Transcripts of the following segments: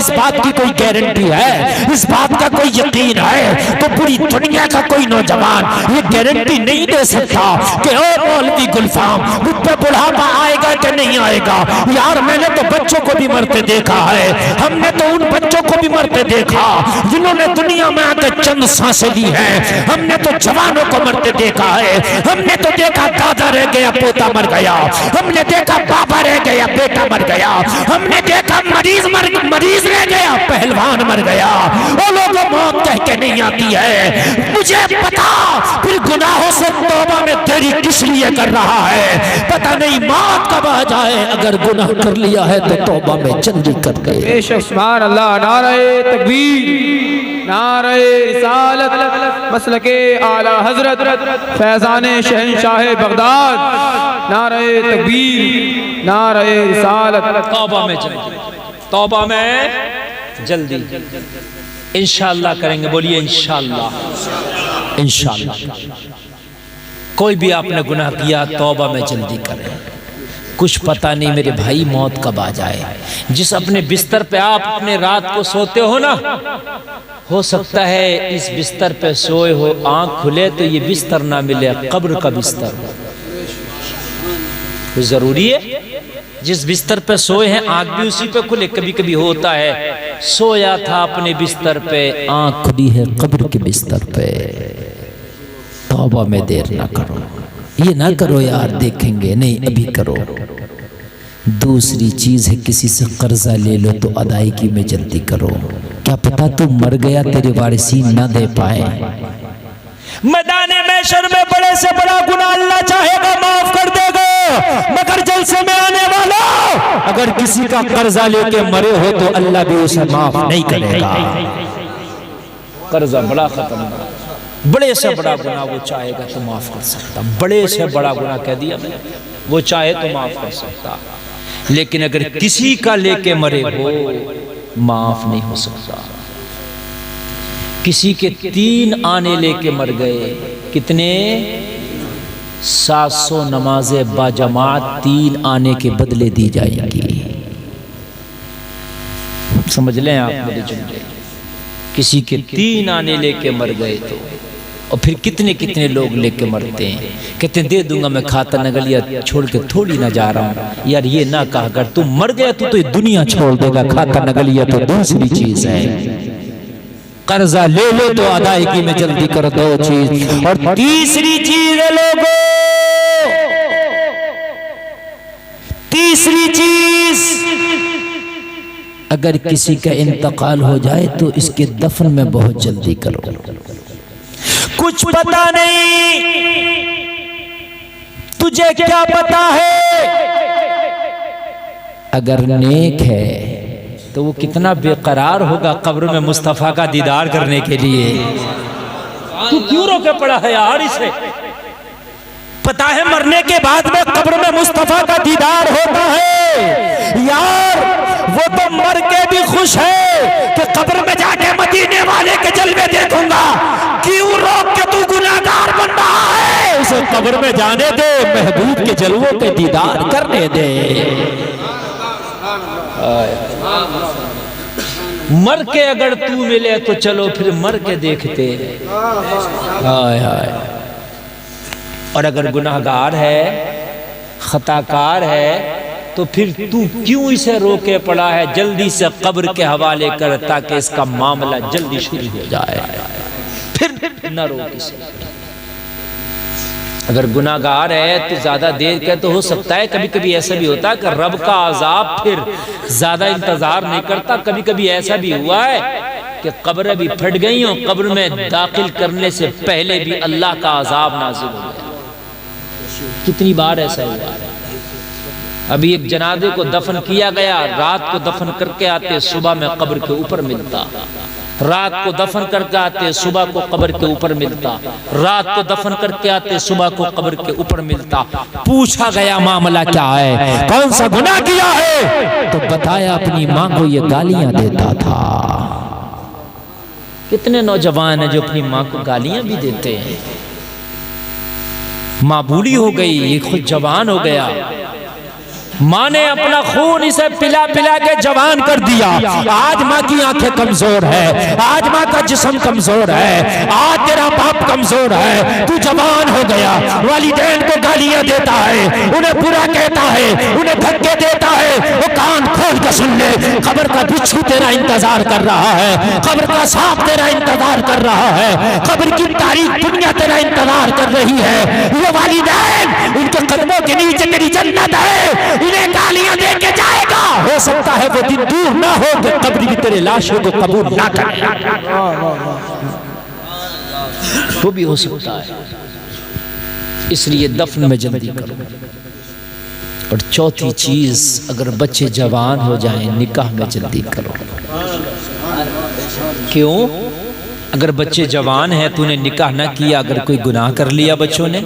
इस बात की कोई गारंटी है, इस बात का कोई यकीन है, तो पूरी दुनिया का कोई नौजवान ये गारंटी नहीं दे सकता कि ओ मौलवी गुलफाम मुझ पे बुढ़ापा आएगा कि नहीं आएगा। यार मैंने तो बच्चों को भी मरते देखा है, हमने तो उन बच्चों को भी मरते देखा जिन्होंने दुनिया में आकर चंद सांसें ली हैं। हमने तो जवानों को मरते देखा है, हमने तो देखा दादा रह गया पोता मर गया, हमने देखा बाबा रह गया बेटा मर गया, हमने देखा मरीज रह गया पहलवान मर गया। वो लोगों मौत कह के नहीं आती है। मुझे पता फिर गुनाहों से तौबा में तेरी किस लिए कर रहा है, पता नहीं मौत कब आ जाए। अगर गुनाह कर लिया है तो तौबा में जल्दी कर दे। बेशक सुभान अल्लाह। नारे तकबीर, नारे रिसालत, मसलके आला हजरत फैजान शहंशाह बगदाद, नारे तकबीर, नारे रिसालत। तौबा में जल्दी, तौबा में जल्दी इंशाअल्लाह करेंगे। बोलिए इंशाअल्लाह। इंशाअल्लाह कोई भी आपने गुनाह किया तौबा में जल्दी करें। कुछ पता नहीं मेरे भाई मौत कब आ जाए। जिस अपने बिस्तर पे आप अपने रात को सोते हो ना, हो सकता है इस बिस्तर पे सोए हो, आंख खुले तो ये बिस्तर ना मिले, कब्र का बिस्तर हो। जरूरी है जिस बिस्तर पे सोए हैं आंख भी उसी पे खुले। कभी कभी होता है सोया था अपने बिस्तर पे, आंख खुली है कब्र के बिस्तर पे। तौबा में देर ना करो, ये ना करो यार देखेंगे, नहीं अभी करो। दूसरी चीज है किसी से कर्जा ले लो तो अदायगी में जल्दी करो। क्या पता तू मर गया तेरे वारिसीन ना दे पाए। मैदाने महशर में बड़े से बड़ा गुनाह अल्लाह चाहेगा माफ कर देगा, मगर जलसे में आने वाला अगर किसी का कर्जा लेके मरे हो तो अल्लाह भी उसे माफ नहीं करेगा। कर्जा बड़ा खतरनाक, बड़े से बड़ा गुनाह वो चाहेगा तो माफ कर सकता। बड़े से बड़ा गुनाह कह दिया मैंने, वो चाहे तो माफ कर सकता, लेकिन अगर किसी का लेके मरे हो माफ नहीं हो सकता। किसी के 3 आने लेके मर गए, कितने 700 नमाजें बाजमात 3 आने के बदले दी जाएंगी। समझ लें आप मेरे जुमले। किसी के 3 आने लेके मर गए तो, और फिर कितने कितने लोग लेके मरते हैं, कहते दे दूंगा मैं खाता नगलिया छोड़ के थोड़ी ना जा रहा हूं। यार ये ना कहा कर, तू मर गया तो ये दुनिया छोड़ देगा, खाता नगलिया तो दूसरी चीज है। कर्जा ले लो तो अदायगी में जल्दी कर दो चीज। और तीसरी चीज है लोगों, तीसरी चीज, अगर किसी का इंतकाल हो जाए तो इसके दफन में बहुत जल्दी करो। कुछ पता नहीं तुझे क्या पता है, अगर नेक है तो वो कितना बेकरार होगा कब्र में मुस्तफा का दीदार करने के लिए। तू क्यों रोके पड़ा है यार इसे? पता है मरने के बाद में कब्र में मुस्तफा का दीदार होता है यार। वो तो मर के भी खुश है कि कब्र में जाके मदीने वाले के जलवे देखूंगा। क्यों रोक के तू गुनाहगार बन रहा है? उसे कब्र में जाने दे, महबूब के जलवों के दीदार करने दे। मर के अगर तू मिले तो चलो फिर मर के देखते। हाय हाय। और अगर गुनाहगार है, खताकार है, तो फिर तू क्यों इसे रोके पड़ा है? जल्दी से कब्र के हवाले कर ताकि इसका मामला जल्दी शुरू हो जाए। फिर न रोक इसे। अगर गुनाहगार है तो ज्यादा देर का तो हो सकता है, कभी कभी ऐसा भी होता है कि रब का अजाब फिर ज्यादा इंतजार नहीं करता। कभी कभी ऐसा भी हुआ है कि कब्र भी फट गई हो, कब्र में दाखिल करने से पहले भी अल्लाह का अजाब नाजिल हो गया। कितनी बार ऐसा हुआ है। अभी एक जनाजे को दफन किया गया, रात को दफन करके आते सुबह में कब्र के ऊपर मिलता, रात को दफन करके आते सुबह को कब्र के ऊपर मिलता, रात को दफन करके आते सुबह को कब्र के ऊपर मिलता। पूछा गया मामला क्या है, कौन सा गुनाह किया है? तो बताया अपनी माँ को ये गालियां देता था। कितने नौजवान हैं जो अपनी माँ को गालियां भी देते हैं। माँ बूढ़ी हो गई, ये खुद जवान हो गया, माँ ने अपना खून इसे पिला पिला के जवान कर दिया। आज माँ की आंखें कमजोर है, आज माँ का जिस्म कमजोर है, आज तेरा बाप कमजोर है, तू जवान हो गया, वालिदैन को गालियां देता है, उन्हें बुरा कहता है, उन्हें धक्के देता है। वो कान खोल कर सुन ले, खबर का बिच्छू तेरा इंतजार कर रहा है, खबर का सांप तेरा इंतजार कर रहा है, खबर की तारीख दुनिया तेरा इंतजार कर रही है। ये वालिदैन, उनके कदमों के नीचे तेरी जन्नत है, इन्हें गालियां दे के जाएगा। हो सकता है वो दिन दूर ना हो कि कब्र भी तेरे लाशों को कबूल ना करे, वो भी हो सकता है। इसलिए दफन में जल्दी करो। और चौथी चीज, अगर बच्चे जवान हो जाएं, निकाह में जल्दी करो। क्यों? अगर बच्चे जवान हैं, तूने निकाह ना किया, अगर कोई गुनाह कर लिया बच्चों ने,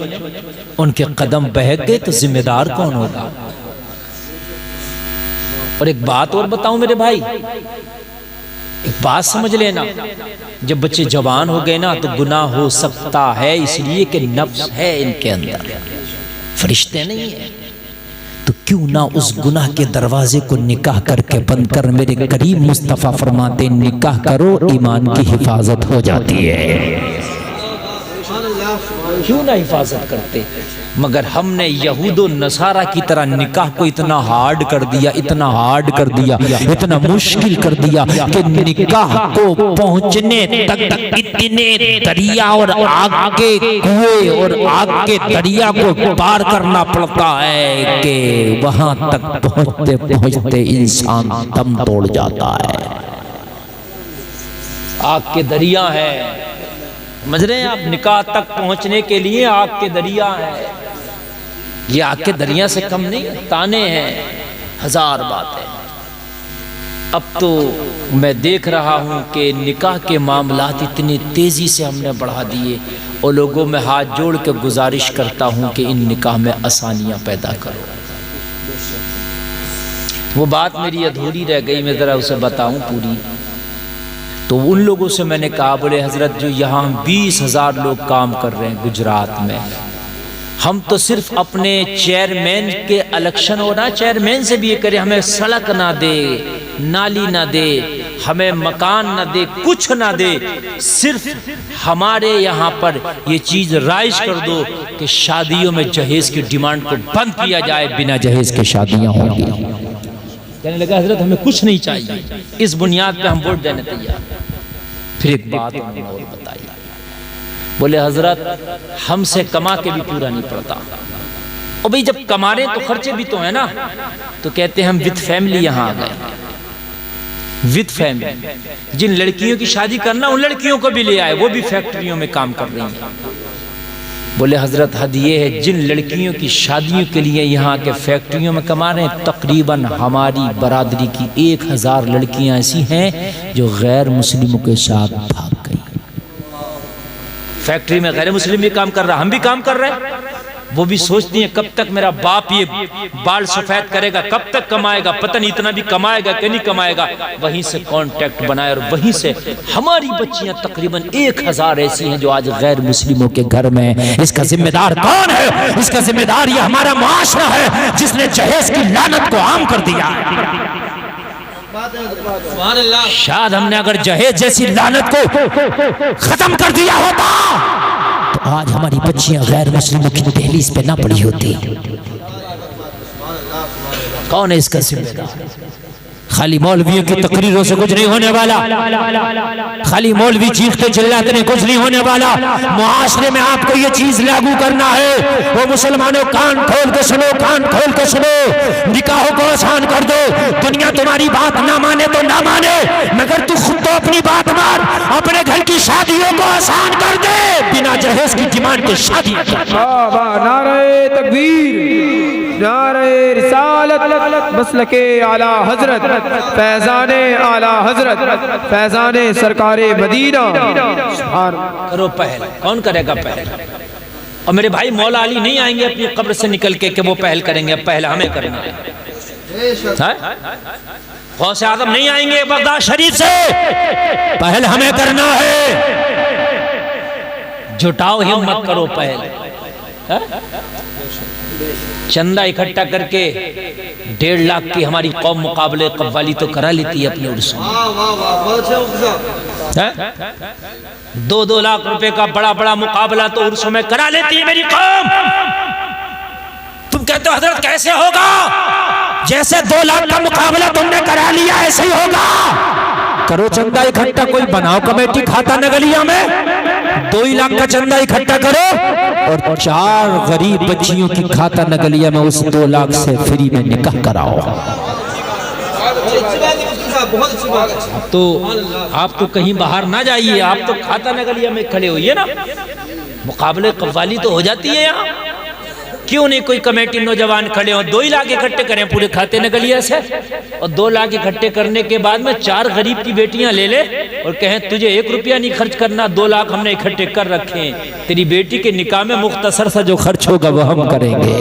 उनके कदम बहक गए तो जिम्मेदार कौन होगा? और एक बात और बताऊं मेरे भाई, एक बात समझ लेना, जब बच्चे जवान हो गए ना तो गुनाह हो सकता है, इसलिए कि नफ्स है इनके अंदर, फरिश्ते नहीं है। तो क्यों ना उस गुनाह के दरवाजे को निकाह करके बंद कर। मेरे करीम मुस्तफ़ा फरमाते, निकाह करो ईमान की हिफाजत हो जाती है। क्यों ना हिफाजत करते? मगर हमने यहूद और नसारा की तरह निकाह को इतना हार्ड कर दिया, इतना हार्ड कर दिया, इतना मुश्किल कर दिया कि निकाह को पहुंचने तक इतने दरिया और आग के कुएं और आग के दरिया को पार करना पड़ता है कि वहां तक पहुंचते पहुंचते इंसान दम तोड़ जाता है। आग के दरिया है, समझ रहे हैं आप? निकाह तक पहुंचने के लिए आग के दरिया है। ये आग के दरिया से कम नहीं, ताने हैं, हजार बातें। अब तो मैं देख रहा हूं कि निकाह के मामलात इतनी तेजी से हमने बढ़ा दिए, और लोगों में हाथ जोड़ के गुजारिश करता हूं कि इन निकाह में आसानियां पैदा करो। वो बात मेरी अधूरी रह गई, मैं ज़रा उसे बताऊं पूरी। तो उन लोगों से मैंने कहा, बोले हजरत जो यहाँ 20,000 लोग काम कर रहे हैं गुजरात में, हम तो सिर्फ अपने चेयरमैन के इलेक्शन हो ना, चेयरमैन से भी ये करें, हमें सड़क ना दे, नाली ना दे, हमें मकान ना दे, कुछ ना दे, सिर्फ हमारे यहाँ पर ये चीज़ राइज कर दो कि शादियों में जहेज की डिमांड को बंद किया जाए, बिना जहेज के शादियाँ होंगी। कहने लगा हजरत हमें कुछ नहीं चाहिए, इस बुनियाद पे हम वोट देने तैयार। फिर एक बात उन्होंने और बताई, बोले हजरत हमसे कमा के भी पूरा नहीं पड़ता। और भाई जब कमा रहे तो खर्चे भी तो है ना। तो कहते हैं हम विद फैमिली यहाँ आ गए, विद फैमिली। जिन लड़कियों की शादी करना उन लड़कियों को भी ले आए, वो भी फैक्ट्रियों में काम कर रही हैं। बोले हजरत हद ये है, जिन लड़कियों की शादियों के लिए यहाँ के फैक्ट्रियों में कमा रहे हैं, तकरीबन हमारी बरादरी की 1000 लड़कियाँ ऐसी हैं जो गैर मुस्लिमों के साथ भाग गई। फैक्ट्री में गैर मुस्लिम भी काम कर रहा, हम भी काम कर रहे हैं। वो भी सोचती हैं कब तक मेरा बाप ये बाल सफेद करेगा, कब तक कमाएगा, पता नहीं इतना भी कमाएगा कि नहीं कमाएगा। वहीं से कांटेक्ट बनाए और वहीं से हमारी बच्चियां तकरीबन 1000 ऐसी हैं जो आज गैर मुस्लिमों के घर में हैं। इसका जिम्मेदार कौन है? इसका जिम्मेदार ये हमारा मुआशरा है जिसने जहेज की लानत को आम कर दिया। शायद हमने अगर जहेज जैसी लानत को खत्म कर दिया होता तो आज हमारी बच्चियां गैर मुस्लिमों की दहलीज पे ना पड़ी होती। कौन है इसका जिम्मेदार? खाली मौलवियों की तकरीरों से कुछ नहीं होने वाला, खाली मौलवी चीखते चिल्लाते नहीं कुछ नहीं होने वाला। मुआशरे में आपको ये चीज लागू करना है। वो मुसलमानों कान खोल के सुनो, कान खोल के सुनो, निकाहों को आसान कर दो। दुनिया तुम्हारी बात ना माने तो ना माने, मगर तू खुद तो अपनी बात मान, अपने घर की शादियों को आसान कर दे, बिना जहेज की डिमांड के शादी। नारे तकबीर, नारे रिसालत, मसलके आला हजरत, फैजाने आला हजरत, फैजाने सरकारे मदीना। करो पहल, कौन करेगा पहल? और मेरे भाई मौला अली नहीं आएंगे अपनी कब्र से निकल के कि वो पहल करेंगे, पहल हमें करना है। गौसे आजम नहीं आएंगे बगदाद शरीफ से, पहल हमें करना है। जुटाओ हिम्मत, करो पहल। चंदा इकट्ठा करके 1.5 लाख की हमारी कौम मुकाबले कव्वाली तो करा लेती है अपने उर्स में। 2-2 लाख रुपए का बड़ा बड़ा मुकाबला तो उर्सों में करा लेती है मेरी कौम। तुम कहते हो हजरत कैसे होगा? जैसे 2 लाख का मुकाबला तुमने करा लिया ऐसे ही होगा। करो चंदा इकट्ठा, कोई बनाओ कमेटी खाता नगलिया में, 2 लाख का चंदा इकट्ठा करो और 4 गरीब बच्चियों की खाता नगलिया में उस 2 लाख से फ्री में निकाह कराओ। तो आप तो कहीं बाहर ना जाइए, आप तो खाता नगलिया में खड़े होइए ना। मुकाबले कव्वाली तो हो जाती है यहाँ, क्यों नहीं कोई कमेटी नौजवान खड़े हो, 2 लाख इकट्ठे करें पूरे खाते नगलिया से, और 2 लाख इकट्ठे करने के बाद में 4 गरीब की बेटियां ले ले और कहें तुझे 1 रुपया नहीं खर्च करना, 2 लाख हमने इकट्ठे कर रखे हैं, तेरी बेटी के निकाह में मुख्तसर सा जो खर्च होगा वो हम करेंगे।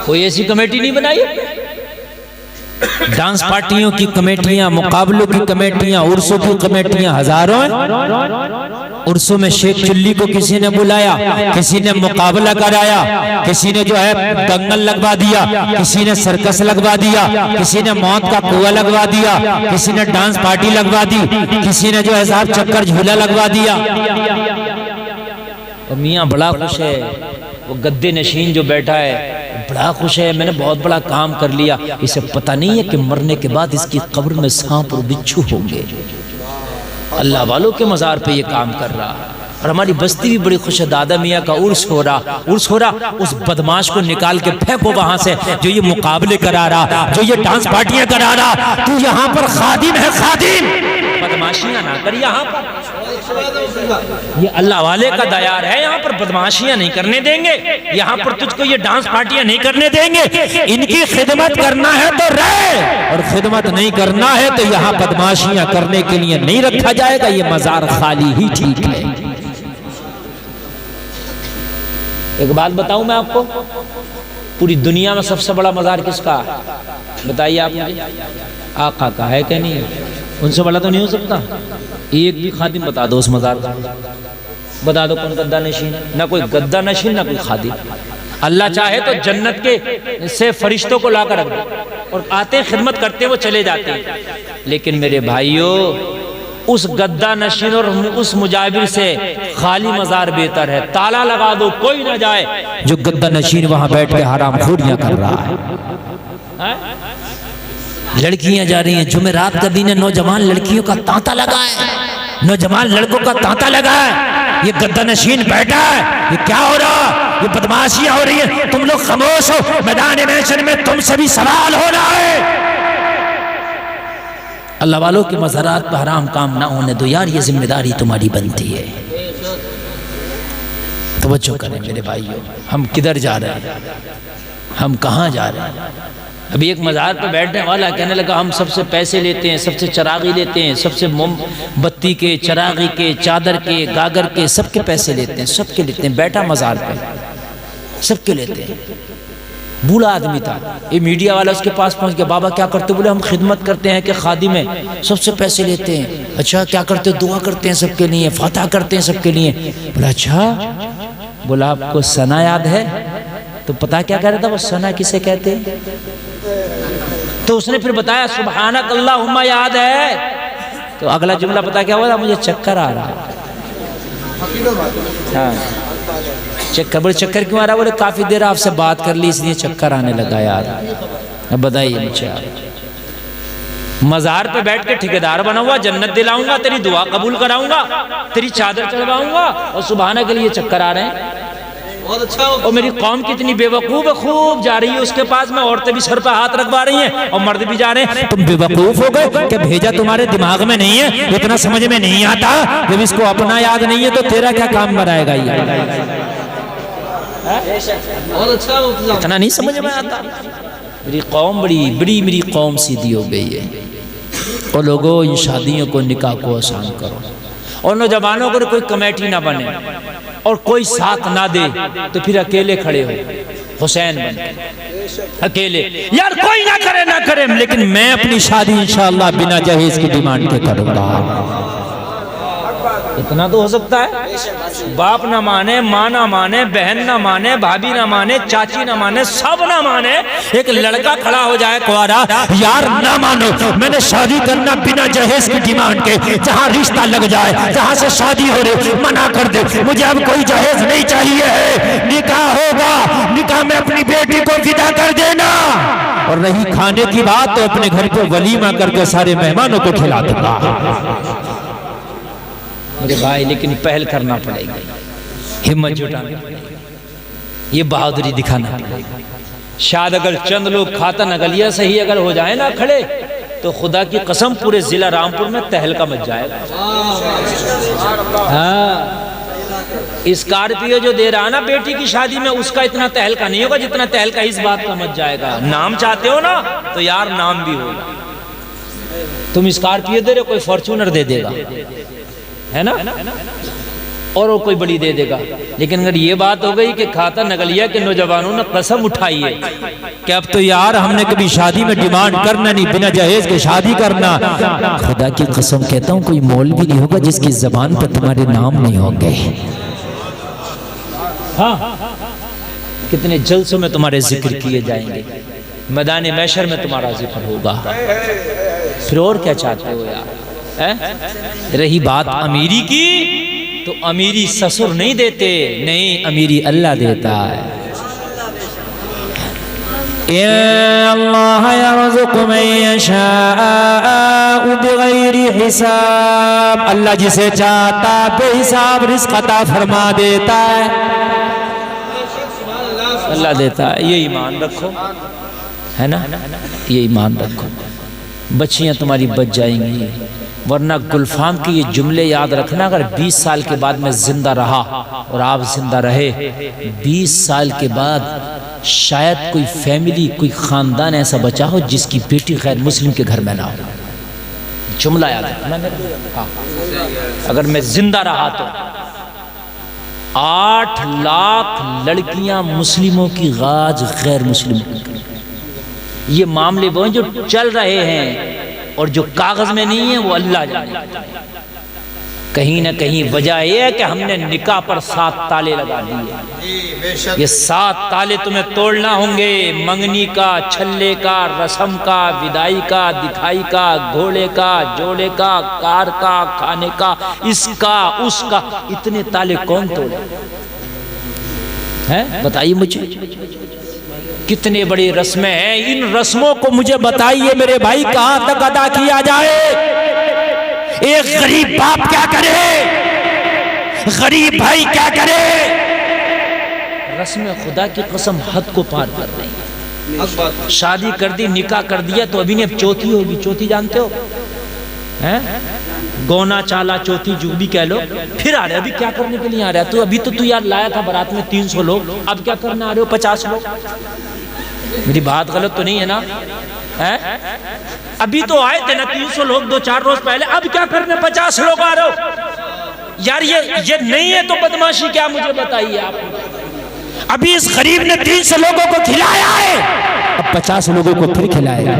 कोई ऐसी कमेटी नहीं बनाई। डांस पार्टियों की कमेटियां, मुकाबलों की कमेटियां, उर्सों की कमेटियां हजारों हैं। उर्सों में शेख चुल्ली को किसी ने बुलाया, किसी ने मुकाबला कराया, किसी ने जो है दंगल लगवा दिया, किसी ने सर्कस लगवा दिया, किसी ने मौत का कुआं लगवा दिया, किसी ने डांस पार्टी लगवा दी, किसी ने जो है साहब चक्कर झूला लगवा दिया। और मियाँ बड़ा खुश है, वो गद्दे नशीन जो बैठा है बड़ा खुश है, मैंने बहुत बड़ा काम कर लिया। इसे पता नहीं है कि मरने के बाद इसकी कब्र में सांप और बिच्छू होंगे। अल्लाह वालों के मज़ार पे ये काम कर रहा। और हमारी बस्ती भी बड़ी खुश है, दादा मियाँ का उर्स हो रहा, उर्स हो रहा। उस बदमाश को निकाल के फेंको वहां से जो ये मुकाबले करा रहा, जो ये डांस पार्टियां करा रहा। तू यहाँ पर खादिम है, खादिम, बदमाशियां ना कर यहाँ पर। ये अल्लाह वाले का दयार है, यहाँ पर बदमाशियां नहीं करने देंगे, यहाँ पर तुझको ये डांस पार्टियां नहीं करने देंगे। इनकी खिदमत करना है तो रहे, और खिदमत नहीं करना है तो यहाँ बदमाशियां करने के लिए नहीं रखा जाएगा। ये मजार खाली ही ठीक है। एक बात बताऊं मैं आपको, पूरी दुनिया में सबसे बड़ा मजार किसका? बताइए आप मुझे। आका का है क्या? नहीं, उनसे बड़ा तो नहीं हो सकता। एक भी खादिम बता दो उस मजार का, बता दो कौन गद्दा नशीन है? ना कोई गद्दा नशीन, ना कोई खादिम। अल्लाह चाहे तो जन्नत के से फरिश्तों को लाकर रख दे, और आते खिदमत करते वो चले जाते हैं। लेकिन मेरे भाइयों, उस गद्दा नशीन और उस मुजाबिर से खाली मजार बेहतर है। ताला लगा दो, कोई ना जाए। जो गद्दा नशीन वहां बैठ के हराम खोरियां कर रहा है। लड़कियां जा रही हैं, जुमेरात का दिन है, नौजवान लड़कियों का तांता लगा है, नौजवान लड़कों का तांता लगा है। ये गद्दा नशीन बैठा है, ये क्या हो रहा? ये बदमाशियां हो रही है। तुम लोग खामोश हो, मैदान महशर में तुमसे भी सवाल हो रहा है। अल्लाह वालों के मज़ारात पर हराम काम ना होने दो यार, ये जिम्मेदारी तुम्हारी बनती है। तवज्जो करें मेरे भाइयों, हम किधर जा रहे हैं, हम कहाँ जा रहे हैं? अभी एक मज़ार पर बैठने वाला कहने लगा हम सबसे पैसे लेते हैं, सबसे चरागी लेते हैं, सबसे मोमबत्ती के, चरागी के, चादर के, गागर के, सबके पैसे लेते हैं, सबके लेते हैं। बैठा मज़ार पे, सबके लेते हैं। बूढ़ा आदमी था, ये मीडिया वाला उसके पास पहुंच गया। बाबा क्या करते? बोले हम खिदमत करते हैं कि खादिम है, सबसे पैसे लेते हैं। अच्छा क्या करते? दुआ करते हैं सबके लिए, फातह करते हैं सबके लिए। बोला अच्छा। बोला आपको सना याद है? तो पता क्या कह रहा था वो सना किसे कहते हैं? तो उसने फिर बताया सुबहानक अल्लाहुम्मा याद है। तो अगला जुमला पता क्या हुआ था? मुझे चक्कर आ रहा। हाँ, चक्कर। बोले चक्कर क्यों आ रहा? बोले काफी देर आपसे बात कर ली इसलिए चक्कर आने लगा यार। अब बताइए मुझे, मजार पे बैठ के ठेकेदार बना हुआ, जन्नत दिलाऊंगा, तेरी दुआ कबूल कराऊंगा, तेरी चादर चढ़वाऊंगा, और सुबहाना के लिए चक्कर आ रहे हैं। बहुत अच्छा। और मेरी कौम कितनी बेवकूफ है, खूब जा रही है उसके पास में, औरतें भी सर पर हाथ रखवा रही हैं और मर्द भी जा रहे हैं। तुम बेवकूफ हो गए क्या? भेजा तुम्हारे दिमाग में नहीं है, इतना समझ में नहीं आता। जब इसको अपना याद नहीं है तो तेरा क्या काम बनाएगा? ये बहुत अच्छा, इतना नहीं समझ में आता। मेरी कौम बड़ी मेरी कौम सीधी हो गई है। और लोगों, इन शादियों को, निकाह को आसान करो, और नौजवानों को कोई कमेटी ना बने और कोई साथ ना दे तो फिर अकेले खड़े हो। हुसैन बन के अकेले। यार कोई ना करे लेकिन मैं अपनी शादी इंशाअल्लाह बिना जहेज की डिमांड के करूंगा। इतना तो हो सकता है। बाप ना माने, माँ ना माने, बहन ना माने, भाभी ना माने, चाची ना माने, सब ना माने, एक लड़का खड़ा हो जाए कुआरा, यार ना मानो, मैंने शादी करना बिना जहेज की डिमांड के, जहाँ रिश्ता लग जाए, जहाँ से शादी हो रही मना कर दे, मुझे अब कोई जहेज नहीं चाहिए है, निकाह होगा, निकाह में अपनी बेटी को विदा कर देना। और रही खाने की बात तो अपने घर पे वलीमा करके सारे मेहमानों को खिला दूंगा। मेरे भाई लेकिन पहल करना पड़ेगा, हिम्मत जुटाना पड़ेगा, ये बहादुरी दिखाना पड़ेगा। शायद अगर चंद लोग खातन अगलिया सही अगर हो जाए ना खड़े, तो खुदा की कसम पूरे जिला रामपुर में तहलका मच जाएगा। हाँ, स्कॉर्पियो जो दे रहा ना बेटी की शादी में, उसका इतना तहलका नहीं होगा जितना तहलका इस बात का मच जाएगा। नाम चाहते हो ना तो यार नाम भी होगा। तुम स्कॉर्पियो दे रहे हो, कोई फॉर्च्यूनर दे देगा, है ना, और वो कोई बड़ी दे देगा। लेकिन अगर ये बात हो गई कि खाता नगलिया के नौजवानों ने कसम उठाई है कि अब तो यार हमने कभी शादी में डिमांड करना नहीं, बिना जहेज के शादी करना, खुदा की कसम कहता हूँ कोई मौल भी नहीं होगा जिसकी जबान पर तुम्हारे नाम नहीं होंगे। हाँ, कितने जलसों में तुम्हारे जिक्र किए जाएंगे, मैदान महशर में तुम्हारा जिक्र होगा। फिर और क्या चाहते हो यार? रही बात अमीरी की, तो अमीरी ससुर नहीं देते, नहीं अमीरी अल्लाह देता है। अल्लाह यरज़ुक़ु मन यशाअ बिग़ैरि हिसाब, अल्लाह जिसे चाहता बेहिसाब रिज़्क़ अता फरमा देता है। अल्लाह देता है, ये ईमान रखो, है ना, ये ईमान रखो, बच्चियां तुम्हारी बच जाएंगी। वरना गुलफाम के ये जुमले याद रखना, अगर 20 साल के बाद मैं जिंदा रहा और आप जिंदा रहे, 20 साल के बाद शायद कोई फैमिली, कोई खानदान ऐसा बचा हो जिसकी बेटी गैर मुस्लिम के घर में ना हो। जुमला याद रखना मेरा। हाँ, अगर मैं जिंदा रहा तो 8 लाख लड़कियां मुस्लिमों की गाज गैर मुस्लिम। ये मामले वो जो चल रहे हैं और जो कागज में नहीं है वो अल्लाह जाने। कहीं ना कहीं वजह यह है कि हमने निकाह पर 7 ताले लगा दिए। ये 7 ताले तुम्हें तोड़ना होंगे, मंगनी का, छल्ले का, रस्म का, विदाई का, दिखाई का, घोड़े का, जोड़े का, कार का, खाने का, इसका उसका, इतने ताले कौन तोड़े हैं? बताइए मुझे, कितने बड़ी रस्में हैं। इन रस्मों को मुझे बताइए मेरे भाई, कहां तक अदा किया जाए? एक गरीब बाप क्या करे, गरीब भाई क्या करे? रस्में खुदा की कसम हद को पार कर रही। शादी कर दी, निकाह कर दिया, तो अभी नहीं, अब चौथी होगी। चौथी जानते हो हैं? गौना चाला चौथी जो भी कह लो। फिर आ रहे, अभी क्या करने के लिए आ रहा है? तो अभी तो तू यार लाया था बारात में 300 लोग, अब क्या करने आ रहे हो 50 लोग? मेरी बात गलत तो नहीं है ना? है? अभी तो आए थे ना 300 लोग 2-4 रोज पहले, अब क्या करने 50 लोग आ रहे हो? यार ये नहीं है तो बदमाशी क्या, मुझे बताइए आप। अभी इस गरीब ने 300 लोगों को खिलाया है, अब 50 लोगों को फिर खिलाएगा।